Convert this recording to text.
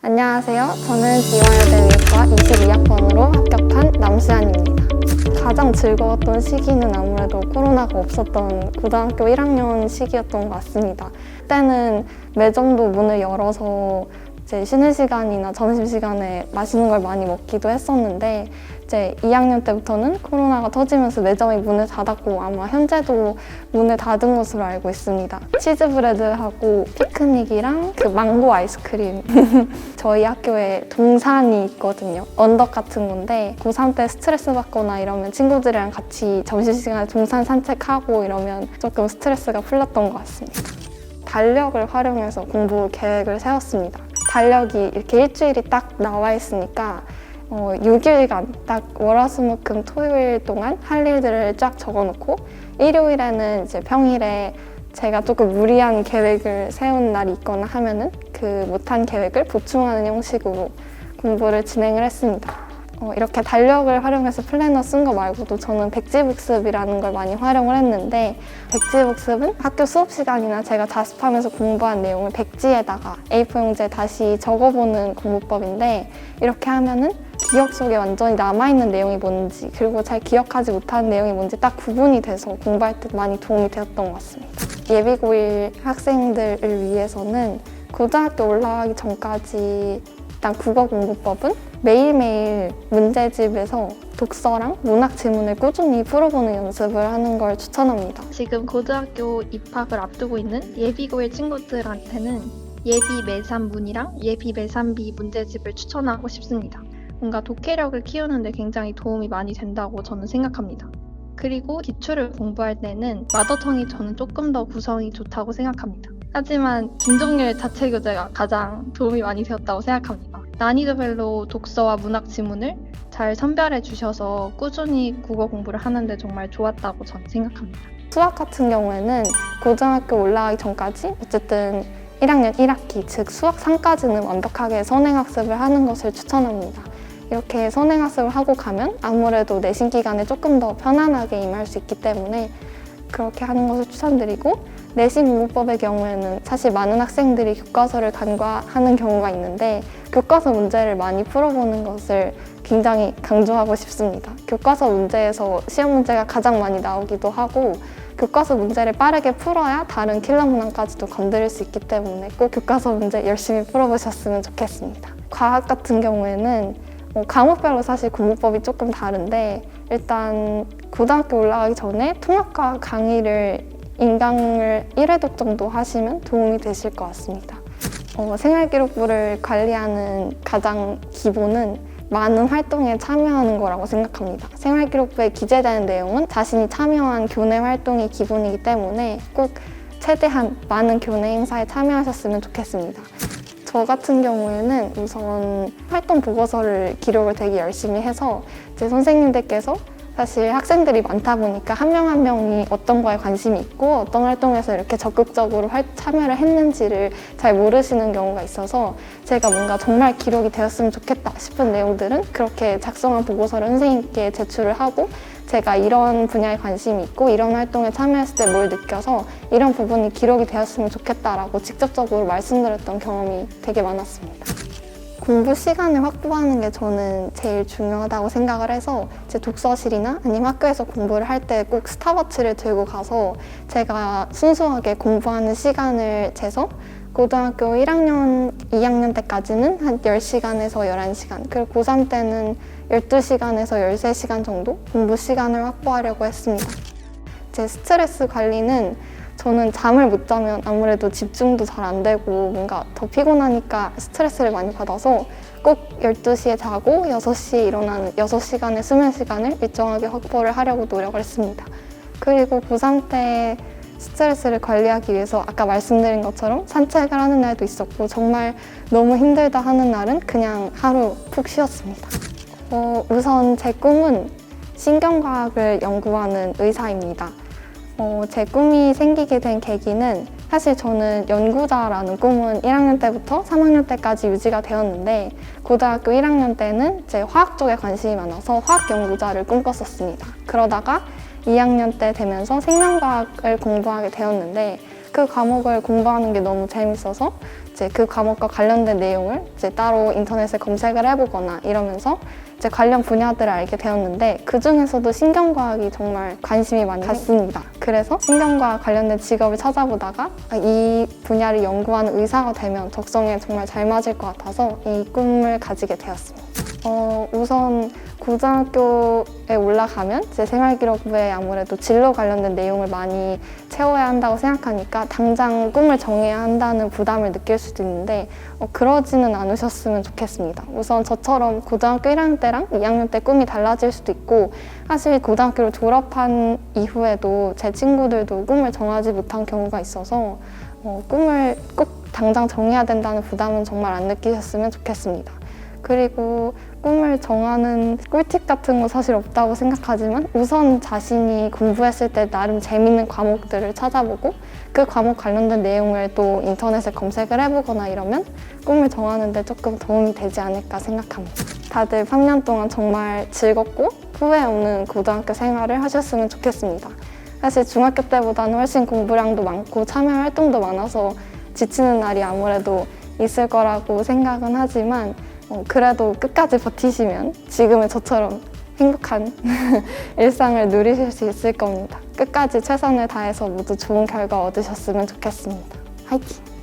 안녕하세요. 저는 이화여대 의과 22학번으로 합격한 남수연입니다. 가장 즐거웠던 시기는 아무래도 코로나가 없었던 고등학교 1학년 시기였던 것 같습니다. 그때는 매점도 문을 열어서 이제 쉬는 시간이나 점심시간에 맛있는 걸 많이 먹기도 했었는데 이제 2학년 때부터는 코로나가 터지면서 매점이 문을 닫았고 아마 현재도 문을 닫은 것으로 알고 있습니다. 치즈브레드하고 피크닉이랑 그 망고 아이스크림 저희 학교에 동산이 있거든요. 언덕 같은 건데 고3 때 스트레스 받거나 이러면 친구들이랑 같이 점심시간에 동산 산책하고 이러면 조금 스트레스가 풀렸던 것 같습니다. 달력을 활용해서 공부 계획을 세웠습니다. 달력이 이렇게 일주일이 딱 나와 있으니까 6일간 딱 월화수목금 토요일 동안 할 일들을 쫙 적어놓고 일요일에는 이제 평일에 제가 조금 무리한 계획을 세운 날이 있거나 하면은 그 못한 계획을 보충하는 형식으로 공부를 진행을 했습니다. 이렇게 달력을 활용해서 플래너 쓴 거 말고도 저는 백지복습이라는 걸 많이 활용을 했는데 백지복습은 학교 수업 시간이나 제가 자습하면서 공부한 내용을 백지에다가 A4 용지에 다시 적어보는 공부법인데 이렇게 하면은 기억 속에 완전히 남아있는 내용이 뭔지 그리고 잘 기억하지 못하는 내용이 뭔지 딱 구분이 돼서 공부할 때 많이 도움이 되었던 것 같습니다. 예비고1 학생들을 위해서는 고등학교 올라가기 전까지 일단 국어 공부법은 매일매일 문제집에서 독서랑 문학 지문을 꾸준히 풀어보는 연습을 하는 걸 추천합니다. 지금 고등학교 입학을 앞두고 있는 예비고1 친구들한테는 예비 매3문이랑 예비 매3비 문제집을 추천하고 싶습니다. 뭔가 독해력을 키우는 데 굉장히 도움이 많이 된다고 저는 생각합니다. 그리고 기출을 공부할 때는 마더텅이 저는 조금 더 구성이 좋다고 생각합니다. 하지만 김종률 자체 교재가 가장 도움이 많이 되었다고 생각합니다. 난이도별로 독서와 문학 지문을 잘 선별해 주셔서 꾸준히 국어 공부를 하는데 정말 좋았다고 저는 생각합니다. 수학 같은 경우에는 고등학교 올라가기 전까지 어쨌든 1학년 1학기, 즉 수학 3까지는 완벽하게 선행학습을 하는 것을 추천합니다. 이렇게 선행학습을 하고 가면 아무래도 내신 기간에 조금 더 편안하게 임할 수 있기 때문에 그렇게 하는 것을 추천드리고 내신 공부법의 경우에는 사실 많은 학생들이 교과서를 간과하는 경우가 있는데 교과서 문제를 많이 풀어보는 것을 굉장히 강조하고 싶습니다. 교과서 문제에서 시험 문제가 가장 많이 나오기도 하고 교과서 문제를 빠르게 풀어야 다른 킬러 문항까지도 건드릴 수 있기 때문에 꼭 교과서 문제 열심히 풀어보셨으면 좋겠습니다. 과학 같은 경우에는 과목별로 사실 공부법이 조금 다른데 일단 고등학교 올라가기 전에 통합과학 강의를 인강을 1회독 정도 하시면 도움이 되실 것 같습니다. 생활기록부를 관리하는 가장 기본은 많은 활동에 참여하는 거라고 생각합니다. 생활기록부에 기재되는 내용은 자신이 참여한 교내 활동이 기본이기 때문에 꼭 최대한 많은 교내 행사에 참여하셨으면 좋겠습니다. 저 같은 경우에는 우선 활동 보고서를 기록을 되게 열심히 해서 제 선생님들께서 사실 학생들이 많다 보니까 한 명 한 명이 어떤 거에 관심이 있고 어떤 활동에서 이렇게 적극적으로 참여를 했는지를 잘 모르시는 경우가 있어서 제가 뭔가 정말 기록이 되었으면 좋겠다 싶은 내용들은 그렇게 작성한 보고서를 선생님께 제출을 하고 제가 이런 분야에 관심이 있고 이런 활동에 참여했을 때 뭘 느껴서 이런 부분이 기록이 되었으면 좋겠다라고 직접적으로 말씀드렸던 경험이 되게 많았습니다. 공부 시간을 확보하는 게 저는 제일 중요하다고 생각을 해서 제 독서실이나 아니면 학교에서 공부를 할 때 꼭 스탑워치를 들고 가서 제가 순수하게 공부하는 시간을 재서 고등학교 1학년, 2학년 때까지는 한 10시간에서 11시간 그리고 고3 때는 12시간에서 13시간 정도 공부 시간을 확보하려고 했습니다. 제 스트레스 관리는 저는 잠을 못 자면 아무래도 집중도 잘 안 되고 뭔가 더 피곤하니까 스트레스를 많이 받아서 꼭 12시에 자고 6시에 일어나는 6시간의 수면 시간을 일정하게 확보를 하려고 노력을 했습니다. 그리고 고3 때 스트레스를 관리하기 위해서 아까 말씀드린 것처럼 산책을 하는 날도 있었고 정말 너무 힘들다 하는 날은 그냥 하루 푹 쉬었습니다. 우선 제 꿈은 신경과학을 연구하는 의사입니다. 제 꿈이 생기게 된 계기는 사실 저는 연구자라는 꿈은 1학년 때부터 3학년 때까지 유지가 되었는데 고등학교 1학년 때는 제 화학 쪽에 관심이 많아서 화학 연구자를 꿈꿨었습니다. 그러다가 2학년 때 되면서 생명과학을 공부하게 되었는데 그 과목을 공부하는 게 너무 재밌어서 이제 그 과목과 관련된 내용을 이제 따로 인터넷에 검색을 해보거나 이러면서 이제 관련 분야들을 알게 되었는데 그 중에서도 신경과학이 정말 관심이 많이 갔습니다. 그래서 신경과학 관련된 직업을 찾아보다가 이 분야를 연구하는 의사가 되면 적성에 정말 잘 맞을 것 같아서 이 꿈을 가지게 되었습니다. 우선 고등학교에 올라가면 제 생활기록부에 아무래도 진로 관련된 내용을 많이 채워야 한다고 생각하니까 당장 꿈을 정해야 한다는 부담을 느낄 수도 있는데 그러지는 않으셨으면 좋겠습니다. 우선 저처럼 고등학교 1학년 때랑 2학년 때 꿈이 달라질 수도 있고 사실 고등학교를 졸업한 이후에도 제 친구들도 꿈을 정하지 못한 경우가 있어서 꿈을 꼭 당장 정해야 된다는 부담은 정말 안 느끼셨으면 좋겠습니다. 그리고 꿈을 정하는 꿀팁 같은 거 사실 없다고 생각하지만 우선 자신이 공부했을 때 나름 재밌는 과목들을 찾아보고 그 과목 관련된 내용을 또 인터넷에 검색을 해보거나 이러면 꿈을 정하는 데 조금 도움이 되지 않을까 생각합니다. 다들 3년 동안 정말 즐겁고 후회 없는 고등학교 생활을 하셨으면 좋겠습니다. 사실 중학교 때보다는 훨씬 공부량도 많고 참여 활동도 많아서 지치는 날이 아무래도 있을 거라고 생각은 하지만 그래도 끝까지 버티시면 지금의 저처럼 행복한 일상을 누리실 수 있을 겁니다. 끝까지 최선을 다해서 모두 좋은 결과 얻으셨으면 좋겠습니다. 화이팅!